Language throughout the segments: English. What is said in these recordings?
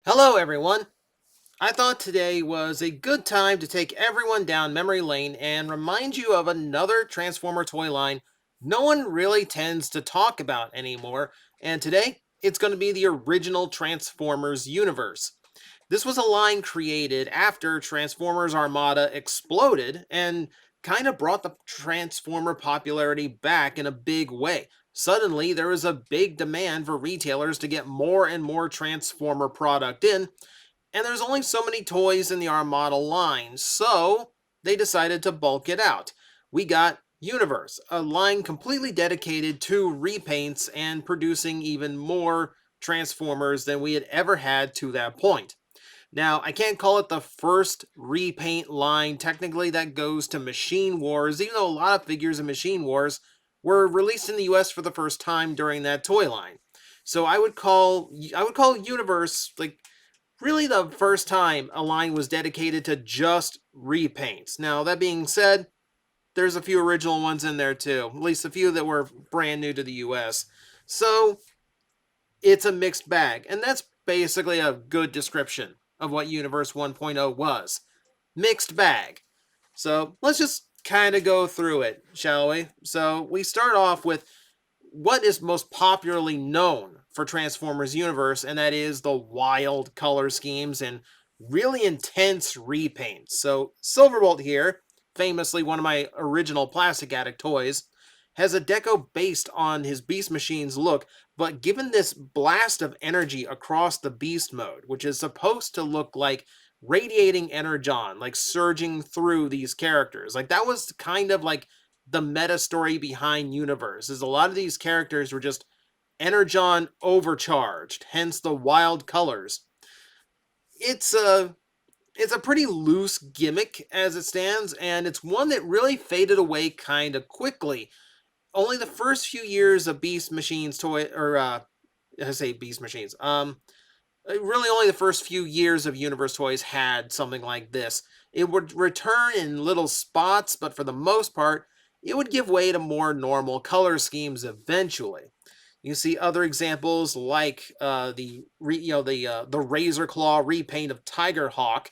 Hello, everyone. I thought today was a good time to take everyone down memory lane and remind you of another Transformer toy line no one really tends to talk about anymore. And today, it's going to be the original Transformers universe. This was a line created after Transformers Armada exploded and kind of brought the Transformer popularity back in a big way. Suddenly, there was a big demand for retailers to get more and more Transformer product in, and there's only so many toys in the Armada line, so they decided to bulk it out. We got Universe, a line completely dedicated to repaints and producing even more Transformers than we had ever had to that point. Now, I can't call it the first repaint line. Technically, that goes to Machine Wars, even though a lot of figures in Machine Wars were released in the US for the first time during that toy line. So I would call Universe like really the first time a line was dedicated to just repaints. Now, that being said, there's a few original ones in there too, at least a few that were brand new to the US. So it's a mixed bag, and that's basically a good description of what Universe 1.0 was. Mixed bag. So let's just kind of go through it, shall we? So we start off with what is most popularly known for Transformers Universe, and that is the wild color schemes and really intense repaints. So Silverbolt here, famously one of my original Plastic Addict toys, has a deco based on his Beast Machine's look, but given this blast of energy across the Beast mode, which is supposed to look like radiating energon, like surging through these characters. Like that was kind of like the meta story behind Universe, is a lot of these characters were just energon overcharged, hence the wild colors. It's a pretty loose gimmick as it stands, and it's one that really faded away kind of quickly. Only the first few years of Beast Machines toy, or I say Beast Machines. Really only the first few years of Universe toys had something like this. It would return in little spots, but for the most part, it would give way to more normal color schemes eventually. You see other examples like the Razor Claw repaint of Tiger Hawk.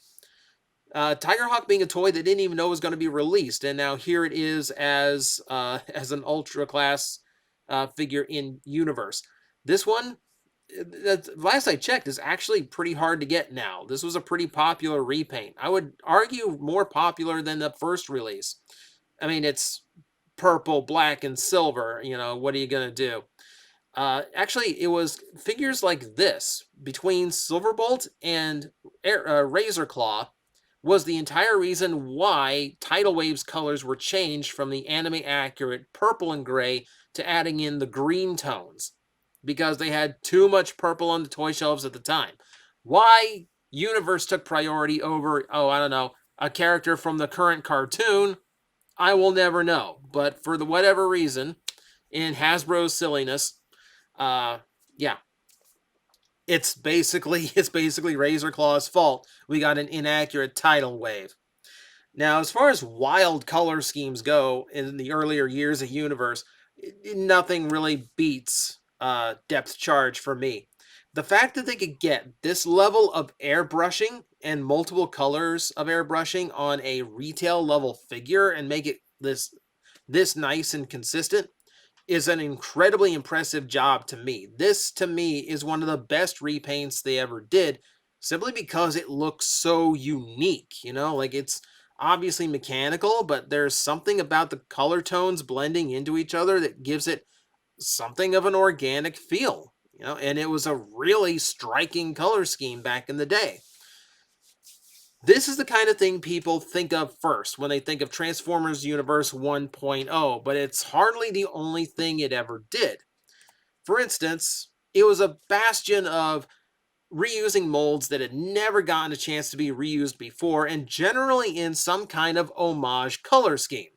Tiger Hawk being a toy that didn't even know was going to be released, and now here it is as as an ultra class figure in Universe. This one, last I checked, is actually pretty hard to get now. This was a pretty popular repaint. I would argue more popular than the first release. I mean, it's purple, black, and silver. What are you gonna do? Actually, it was figures like this between Silverbolt and Razor Claw was the entire reason why Tidal Wave's colors were changed from the anime accurate purple and gray to adding in the green tones because they had too much purple on the toy shelves at the time. Why Universe took priority over, oh, I don't know, a character from the current cartoon, I will never know. But for the whatever reason, in Hasbro's silliness, uh, yeah, it's basically Razor Claw's fault. We got an inaccurate tidal wave. Now, as far as wild color schemes go in the earlier years of Universe, nothing really beats Depth Charge for me. The fact that they could get this level of airbrushing and multiple colors of airbrushing on a retail level figure and make it this nice and consistent is an incredibly impressive job to me. This, to me, is one of the best repaints they ever did, simply because it looks so unique. Like it's obviously mechanical, but there's something about the color tones blending into each other that gives it something of an organic feel. And it was a really striking color scheme back in the day. This is the kind of thing people think of first when they think of Transformers Universe 1.0, but it's hardly the only thing it ever did. For instance, it was a bastion of reusing molds that had never gotten a chance to be reused before, and generally in some kind of homage color scheme.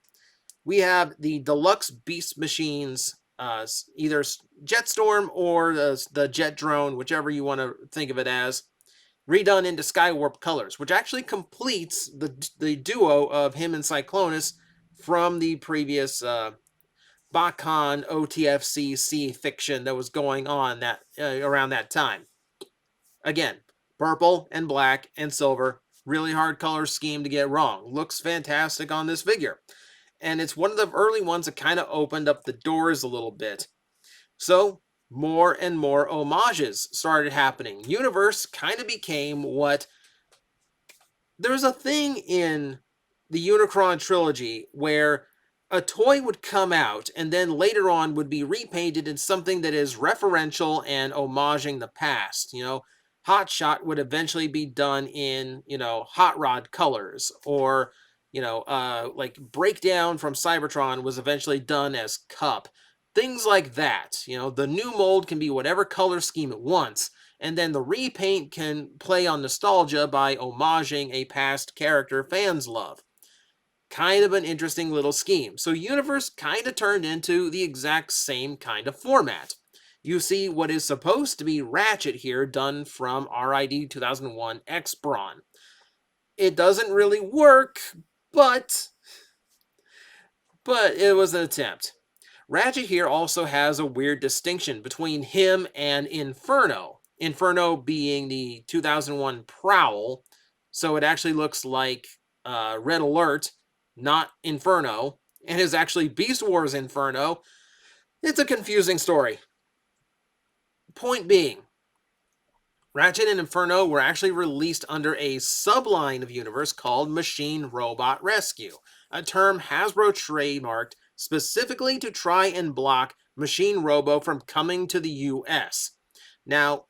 We have the deluxe Beast Machines, either Jetstorm or the Jet Drone, whichever you want to think of it as, redone into Skywarp colors, which actually completes the duo of him and Cyclonus from the previous Bakan OTFCC fiction that was going on that around that time. Again, Purple and black and silver. Really hard color scheme to get wrong. Looks fantastic on this figure. And it's one of the early ones that kind of opened up the doors a little bit. So more and more homages started happening. Universe kind of became what there's a thing in the Unicron trilogy where a toy would come out and then later on would be repainted in something that is referential and homaging the past. Hot Shot would eventually be done in, Hot Rod colors, or, like Breakdown from Cybertron was eventually done as Cup. Things like that. The new mold can be whatever color scheme it wants, and then the repaint can play on nostalgia by homaging a past character fans love. Kind of an interesting little scheme. So Universe kind of turned into the exact same kind of format. You see what is supposed to be Ratchet here done from RID 2001 X-Brawn. It doesn't really work, but it was an attempt. Ratchet here also has a weird distinction between him and Inferno. Inferno being the 2001 Prowl, so it actually looks like Red Alert, not Inferno, and is actually Beast Wars Inferno. It's a confusing story. Point being, Ratchet and Inferno were actually released under a subline of Universe called Machine Robot Rescue, a term Hasbro trademarked specifically to try and block Machine Robo from coming to the US. Now,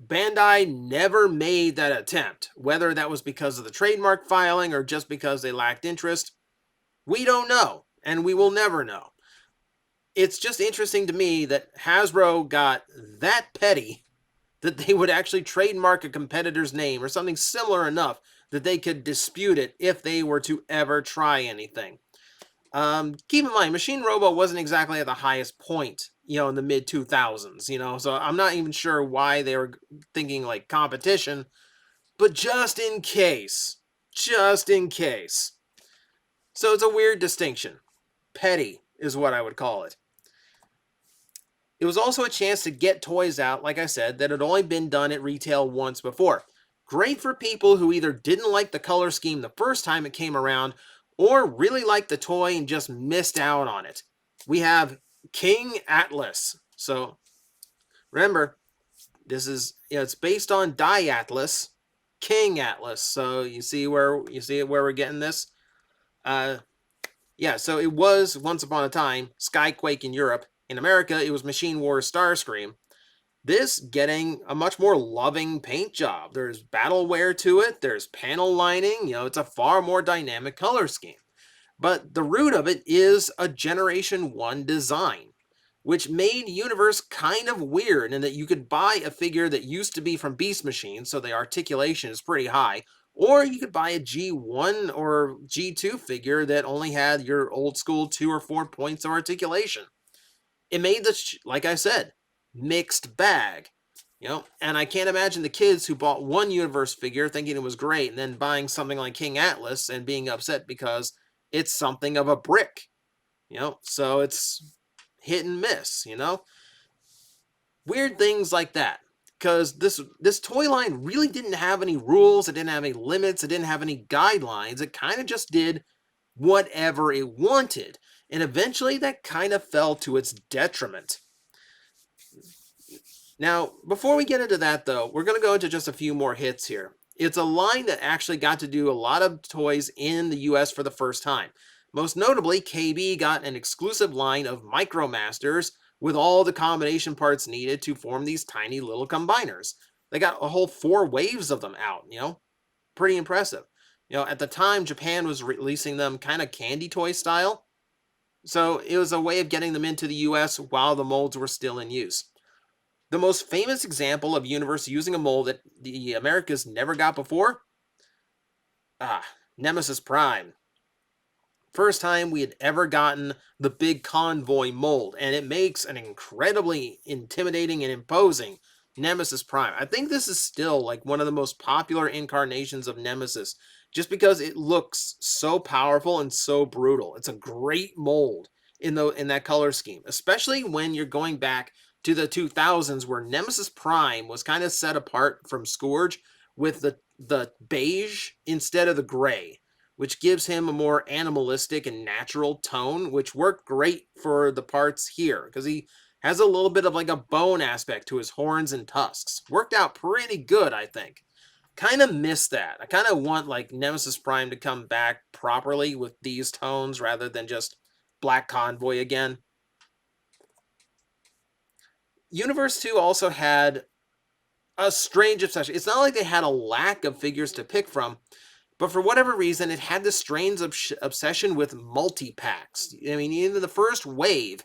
Bandai never made that attempt, whether that was because of the trademark filing or just because they lacked interest. We don't know, and we will never know. It's just interesting to me that Hasbro got that petty that they would actually trademark a competitor's name or something similar enough that they could dispute it if they were to ever try anything. Keep in mind, Machine Robo wasn't exactly at the highest point, in the mid 2000s, so I'm not even sure why they were thinking like competition, but just in case. So it's a weird distinction. Petty is what I would call it. It was also a chance to get toys out, like I said, that had only been done at retail once before. Great for people who either didn't like the color scheme the first time it came around, or really liked the toy and just missed out on it. We have King Atlas. So remember, this is it's based on Die Atlas, King Atlas. So you see where we're getting this. So it was once upon a time Skyquake in Europe. In America, it was Machine Wars Starscream. This getting a much more loving paint job. There's battle wear to it. There's panel lining. It's a far more dynamic color scheme. But the root of it is a Generation 1 design, which made Universe kind of weird in that you could buy a figure that used to be from Beast Machine, so the articulation is pretty high, or you could buy a G1 or G2 figure that only had your old school 2 or 4 points of articulation. It made this, like I said, mixed bag. And I can't imagine the kids who bought one Universe figure thinking it was great and then buying something like King Atlas and being upset because it's something of a brick. So it's hit and miss, Weird things like that. Because this toy line really didn't have any rules, it didn't have any limits, it didn't have any guidelines. It kind of just did whatever it wanted. And eventually that kind of fell to its detriment. Now, before we get into that though, we're going to go into just a few more hits here. It's a line that actually got to do a lot of toys in the US for the first time. Most notably, KB got an exclusive line of Micromasters with all the combination parts needed to form these tiny little combiners. They got a whole 4 waves of them out, Pretty impressive. At the time, Japan was releasing them kind of candy toy style. So it was a way of getting them into the US while the molds were still in use. The most famous example of Universe using a mold that the Americas never got before? Nemesis Prime. First time we had ever gotten the big convoy mold, and it makes an incredibly intimidating and imposing Nemesis Prime. I think this is still like one of the most popular incarnations of Nemesis, just because it looks so powerful and so brutal. It's a great mold in that color scheme, especially when you're going back to the 2000s where Nemesis Prime was kind of set apart from Scourge, with the beige instead of the gray, which gives him a more animalistic and natural tone, which worked great for the parts here because he has a little bit of like a bone aspect to his horns and tusks. Worked out pretty good, I think. Kind of miss that. I kind of want like Nemesis Prime to come back properly with these tones rather than just Black Convoy again. Universe 2 also had a strange obsession. It's not like they had a lack of figures to pick from, but for whatever reason, it had this strange obsession with multi-packs. I mean, in the first wave,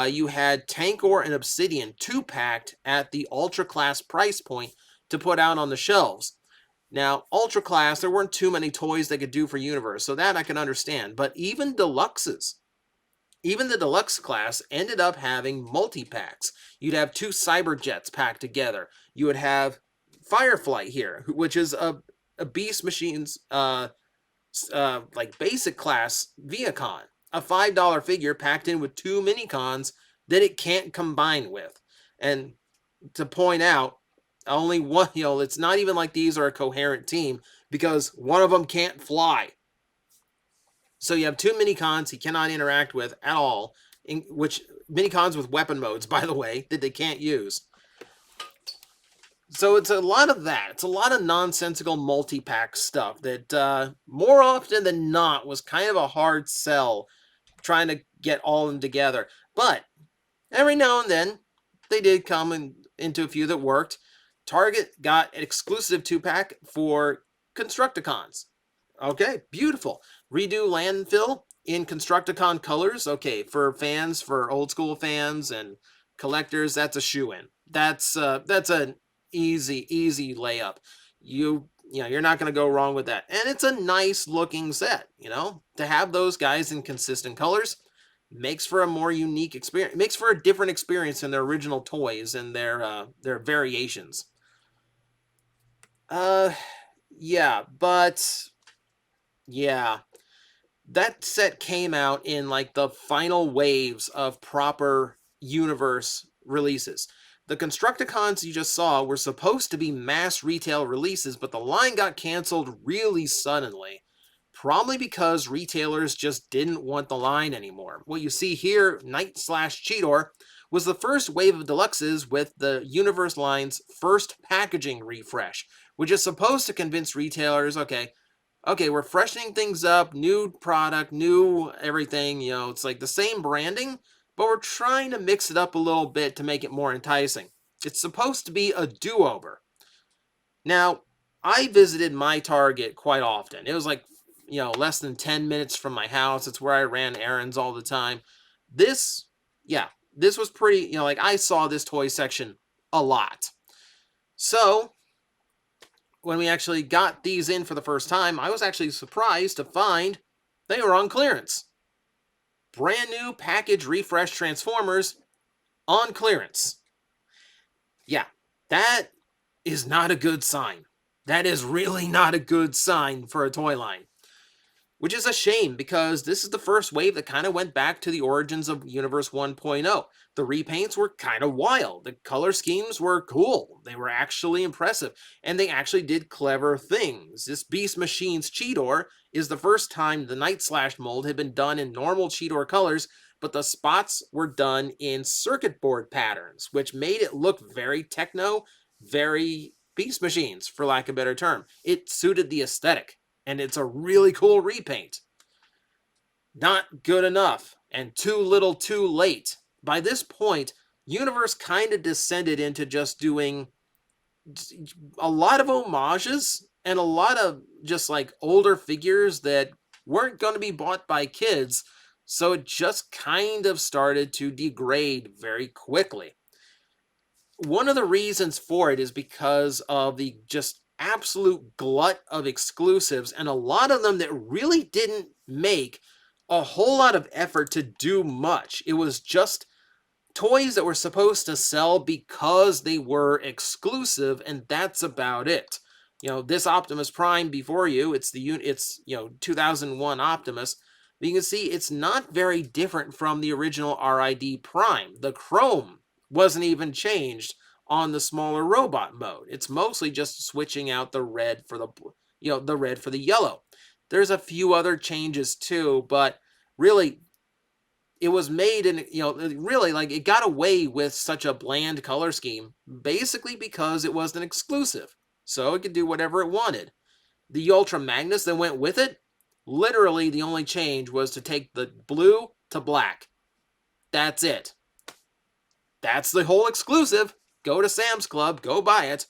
you had Tankor and Obsidian 2-packed at the Ultra Class price point to put out on the shelves. Now, Ultra Class, there weren't too many toys they could do for Universe, so that I can understand. But even Deluxes, even the Deluxe class ended up having multi-packs. You'd have 2 Cyberjets packed together. You would have Fireflight here, which is a Beast Machines like basic class Viacon. A $5 figure packed in with 2 mini-cons that it can't combine with. And to point out, only one, it's not even like these are a coherent team because one of them can't fly. So you have 2 mini-cons he cannot interact with at all, which mini-cons with weapon modes, by the way, that they can't use. So it's a lot of that. It's a lot of nonsensical multi-pack stuff that more often than not was kind of a hard sell trying to get all of them together. But every now and then, they did come into a few that worked. Target got an exclusive 2-pack for Constructicons. Okay, beautiful. Redo Landfill in Constructicon colors. Okay, for fans, for old school fans and collectors, that's a shoe-in. That's an easy layup. You're not going to go wrong with that. And it's a nice looking set, to have those guys in consistent colors makes for a more unique experience. Makes for a different experience than their original toys and their variations. Yeah, but yeah, that set came out in like the final waves of proper universe releases. The Constructicons you just saw were supposed to be mass retail releases, but the line got canceled really suddenly. Probably because retailers just didn't want the line anymore. What you see here, Knight/Cheetor, was the first wave of deluxes with the Universe line's first packaging refresh, which is supposed to convince retailers, okay, we're freshening things up, new product, new everything, it's like the same branding, but we're trying to mix it up a little bit to make it more enticing. It's supposed to be a do-over. Now, I visited my Target quite often. It was like, less than 10 minutes from my house. It's where I ran errands all the time. This was pretty, like I saw this toy section a lot. So, when we actually got these in for the first time, I was actually surprised to find they were on clearance. Brand new package refresh Transformers on clearance. Yeah, that is not a good sign. That is really not a good sign for a toy line. Which is a shame because this is the first wave that kind of went back to the origins of Universe 1.0. The repaints were kind of wild. The color schemes were cool. They were actually impressive. And they actually did clever things. This Beast Machines Cheetor is the first time the Night/Slash mold had been done in normal Cheetor colors, but the spots were done in circuit board patterns, which made it look very techno, very Beast Machines, for lack of a better term. It suited the aesthetic. And it's a really cool repaint. Not good enough, and too little too late. By this point, Universe kind of descended into just doing a lot of homages and a lot of just like older figures that weren't going to be bought by kids, so it just kind of started to degrade very quickly. One of the reasons for it is because of the just absolute glut of exclusives, and a lot of them that really didn't make a whole lot of effort to do much. It was just toys that were supposed to sell because they were exclusive, and that's about it. This Optimus Prime before you, it's 2001 Optimus. But you can see it's not very different from the original RID Prime. The chrome wasn't even changed on the smaller robot mode. It's mostly just switching out the red for the red for the yellow. There's a few other changes too, but really it was made in, really, like, it got away with such a bland color scheme basically because it was an exclusive. So it could do whatever it wanted. The Ultra Magnus that went with it, literally the only change was to take the blue to black. That's it. That's the whole exclusive. Go to Sam's Club, go buy it.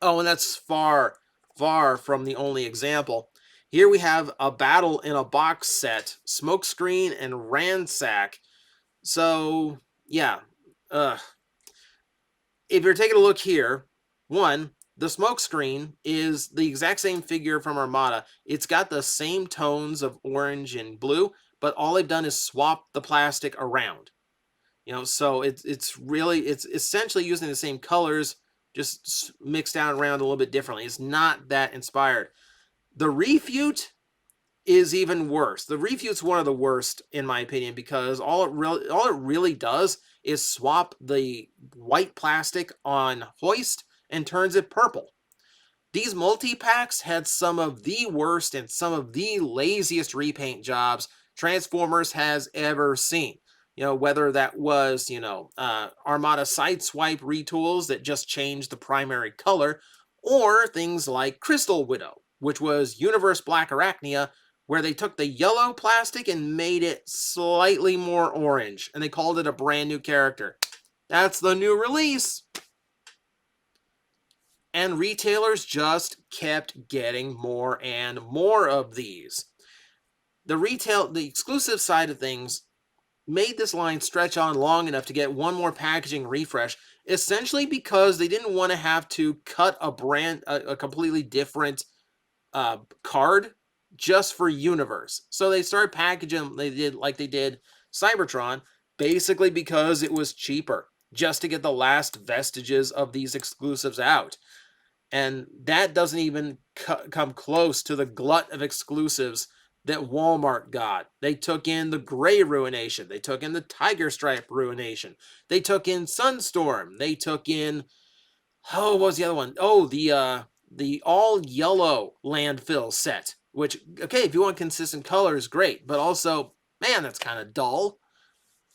Oh, and that's far, far from the only example. Here we have a battle in a box set, Smokescreen and Ransack. So, yeah. If you're taking a look here, one, the Smokescreen is the exact same figure from Armada. It's got the same tones of orange and blue, but all they've done is swap the plastic around. So it's essentially using the same colors, just mixed out around a little bit differently. It's not that inspired. The Refute is even worse. The Refute's one of the worst in my opinion because all it really does is swap the white plastic on hoist and turns it purple. These multi-packs had some of the worst and some of the laziest repaint jobs Transformers has ever seen. Whether that was, Armada Sideswipe retools that just changed the primary color, or things like Crystal Widow, which was Universe Black Arachnia, where they took the yellow plastic and made it slightly more orange, and they called it a brand new character. That's the new release. And retailers just kept getting more and more of these. The exclusive side of things made this line stretch on long enough to get one more packaging refresh, essentially because they didn't want to have to cut a completely different card just for Universe. So they started packaging they did Cybertron, basically because it was cheaper, just to get the last vestiges of these exclusives out. And that doesn't even come close to the glut of exclusives that Walmart got. They took in the Gray Ruination. They took in the Tiger Stripe Ruination. They took in Sunstorm. They took in, what was the other one? Oh, the all yellow landfill set. Which, okay, if you want consistent colors, great. But also, man, that's kind of dull.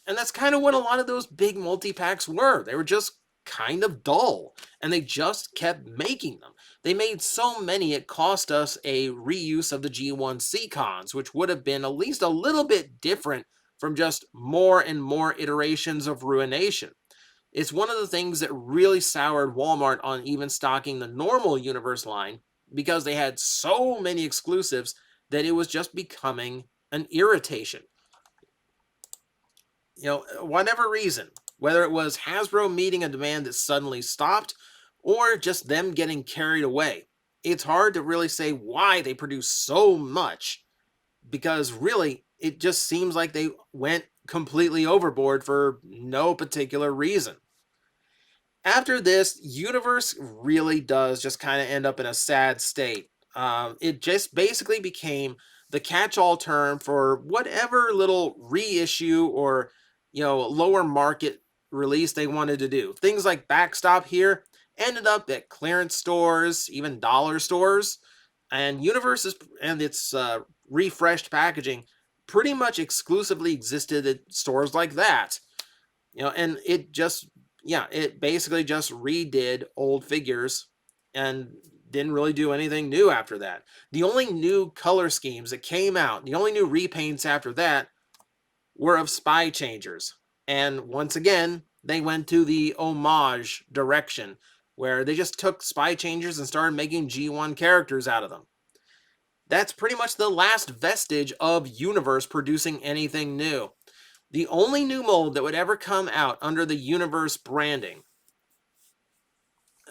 And that's kind of what a lot of those big multi-packs were. They were just kind of dull, and they just kept making them. They made so many it cost us a reuse of the G1 cons, which would have been at least a little bit different from just more and more iterations of Ruination. It's one of the things that really soured Walmart on even stocking the normal Universe line, because they had so many exclusives that it was just becoming an irritation. Whatever reason, whether it was Hasbro meeting a demand that suddenly stopped, or just them getting carried away, it's hard to really say why they produce so much, because really, it just seems like they went completely overboard for no particular reason. After this, Universe really does just kind of end up in a sad state. It just basically became the catch-all term for whatever little reissue or lower market release they wanted to do. Things like Backstop here ended up at clearance stores, even dollar stores, and Universe and its refreshed packaging pretty much exclusively existed at stores like that. And it basically just redid old figures and didn't really do anything new after that. The only new color schemes that came out, the only new repaints after that, were of Spy Changers. And once again, they went to the homage direction, where they just took Spy Changers and started making G1 characters out of them. That's pretty much the last vestige of Universe producing anything new. The only new mold that would ever come out under the Universe branding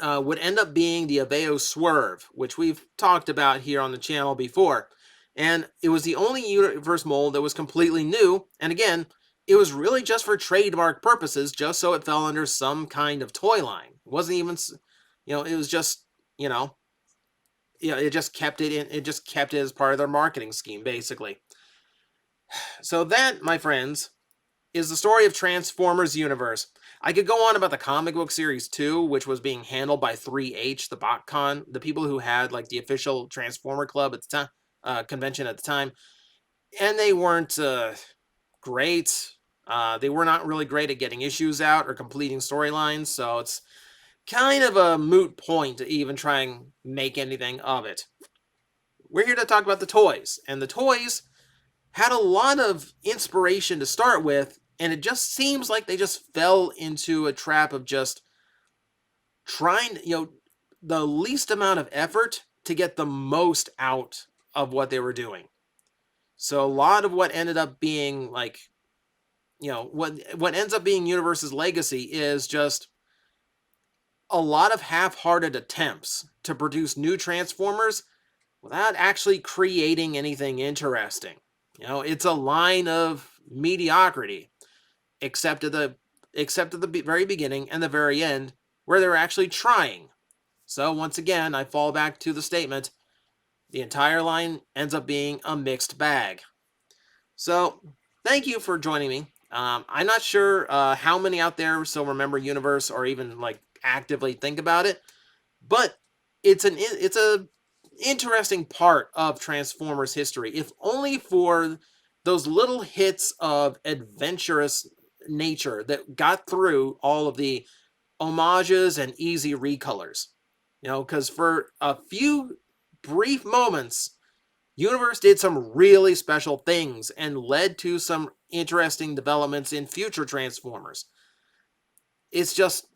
would end up being the Aveo Swerve, which we've talked about here on the channel before. And it was the only Universe mold that was completely new. And again, it was really just for trademark purposes, just so it fell under some kind of toy line. It wasn't even, it was just, it just kept it in. It just kept it as part of their marketing scheme, basically. So that, my friends, is the story of Transformers Universe. I could go on about the comic book series too, which was being handled by 3H, the BotCon, the people who had like the official Transformer Club at the time, convention at the time, and they weren't great. They were not really great at getting issues out or completing storylines, so it's kind of a moot point to even try and make anything of it. We're here to talk about the toys, and the toys had a lot of inspiration to start with, and it just seems like they just fell into a trap of just trying, the least amount of effort to get the most out of what they were doing. So a lot of what ended up being like, what ends up being Universe's legacy is just a lot of half-hearted attempts to produce new Transformers without actually creating anything interesting. It's a line of mediocrity, except at the very beginning and the very end, where they're actually trying. So once again, I fall back to the statement: the entire line ends up being a mixed bag. So thank you for joining me. I'm not sure how many out there still remember Universe or even like actively think about it, but it's a interesting part of Transformers history, if only for those little hits of adventurous nature that got through all of the homages and easy recolors. Because for a few brief moments, Universe did some really special things and led to some interesting developments in future Transformers. It's just,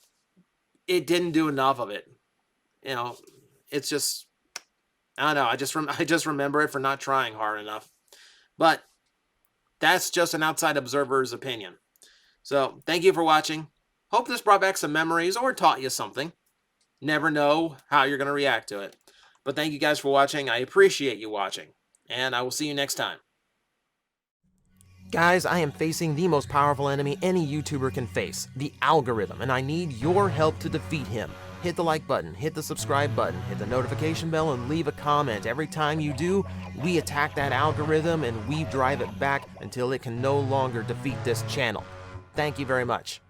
it didn't do enough of it. It's just, I don't know, I just remember it for not trying hard enough. But that's just an outside observer's opinion. So, thank you for watching. Hope this brought back some memories or taught you something. Never know how you're going to react to it. But thank you guys for watching. I appreciate you watching. And I will see you next time. Guys, I am facing the most powerful enemy any YouTuber can face, the algorithm, and I need your help to defeat him. Hit the like button, hit the subscribe button, hit the notification bell, and leave a comment. Every time you do, we attack that algorithm and we drive it back until it can no longer defeat this channel. Thank you very much.